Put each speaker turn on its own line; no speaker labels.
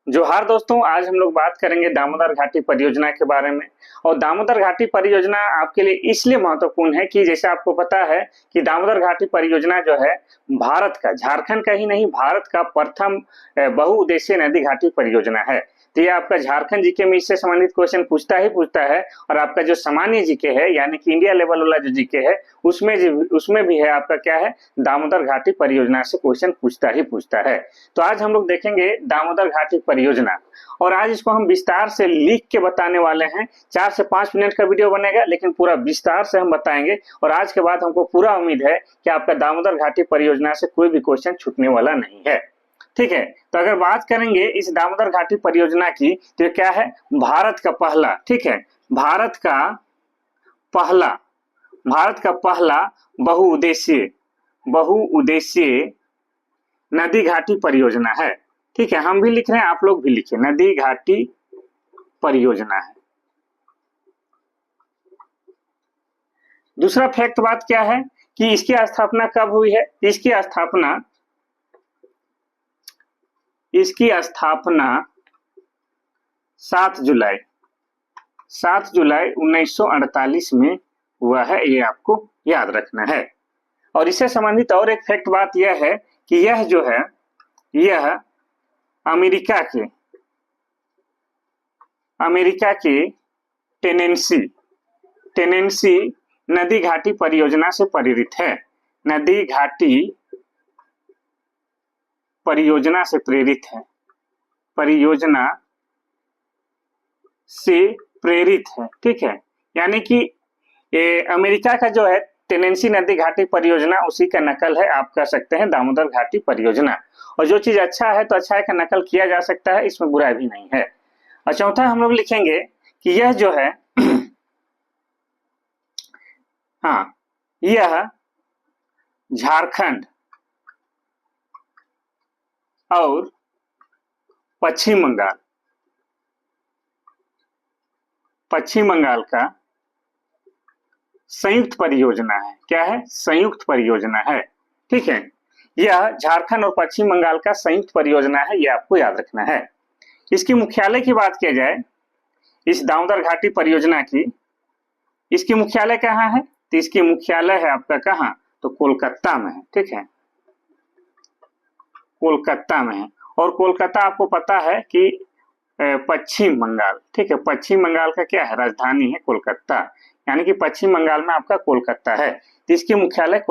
जोहार दोस्तों, आज हम लोग बात करेंगे दामोदर घाटी परियोजना के बारे में। और दामोदर घाटी परियोजना आपके लिए इसलिए महत्वपूर्ण है कि जैसे आपको पता है कि दामोदर घाटी परियोजना जो है भारत का, झारखंड का ही नहीं, भारत का प्रथम बहुउद्देशीय नदी घाटी परियोजना है। तो ये आपका झारखंड जीके में इससे संबंधित क्वेश्चन पूछता ही पूछता है। और आपका जो सामान्य जीके है यानी कि इंडिया लेवल वाला जो जीके है उसमें भी है आपका क्या है, दामोदर घाटी परियोजना से क्वेश्चन पूछता ही पूछता है। तो आज हम लोग देखेंगे दामोदर घाटी परियोजना, और आज इसको हम विस्तार से लिख के बताने वाले हैं। 4 से 5 मिनट का वीडियो बनेगा, लेकिन पूरा विस्तार से हम बताएंगे। और आज के बाद हमको पूरा उम्मीद है कि आपका दामोदर घाटी परियोजना से कोई भी क्वेश्चन छूटने वाला नहीं है। ठीक है, तो अगर बात करेंगे इस दामोदर घाटी परियोजना की, तो क्या है, भारत का पहला, ठीक है, भारत का पहला बहुउद्देशीय नदी घाटी परियोजना है। ठीक है, हम भी लिख रहे हैं, आप लोग भी लिखिए, नदी घाटी परियोजना है। दूसरा फैक्ट बात क्या है कि इसकी स्थापना कब हुई है। इसकी स्थापना 7 जुलाई 1948 में हुआ है, ये आपको याद रखना है। और इससे संबंधित और एक फैक्ट बात यह है कि यह जो है, यह अमेरिका के टेनेंसी नदी घाटी परियोजना से प्रेरित है। नदी घाटी परियोजना से प्रेरित है। ठीक है, यानी कि अमेरिका का जो है टेनेंसी नदी घाटी परियोजना, उसी का नकल है, आप कह सकते हैं, दामोदर घाटी परियोजना। और जो चीज अच्छा है तो अच्छाई का नकल किया जा सकता है, इसमें बुराई भी नहीं है। और चौथा हम लोग लिखेंगे कि यह जो है हाँ, यह झारखंड और पश्चिम बंगाल का संयुक्त परियोजना है। क्या है? संयुक्त परियोजना है। ठीक है, यह झारखंड और पश्चिम बंगाल का संयुक्त परियोजना है, यह आपको याद रखना है। इसकी मुख्यालय की बात किया जाए, इस दामोदर घाटी परियोजना की, इसकी मुख्यालय कहाँ है? तो इसकी मुख्यालय है आपका कहाँ? तो कोलकाता में है। ठीक है, कोलकाता में है। और कोलकाता आपको पता है कि पश्चिम बंगाल, ठीक है, पश्चिम बंगाल का क्या है, राजधानी है कोलकाता, यानी कि पश्चिम बंगाल में आपका कोलकाता है। तो इसकी मुख्यालय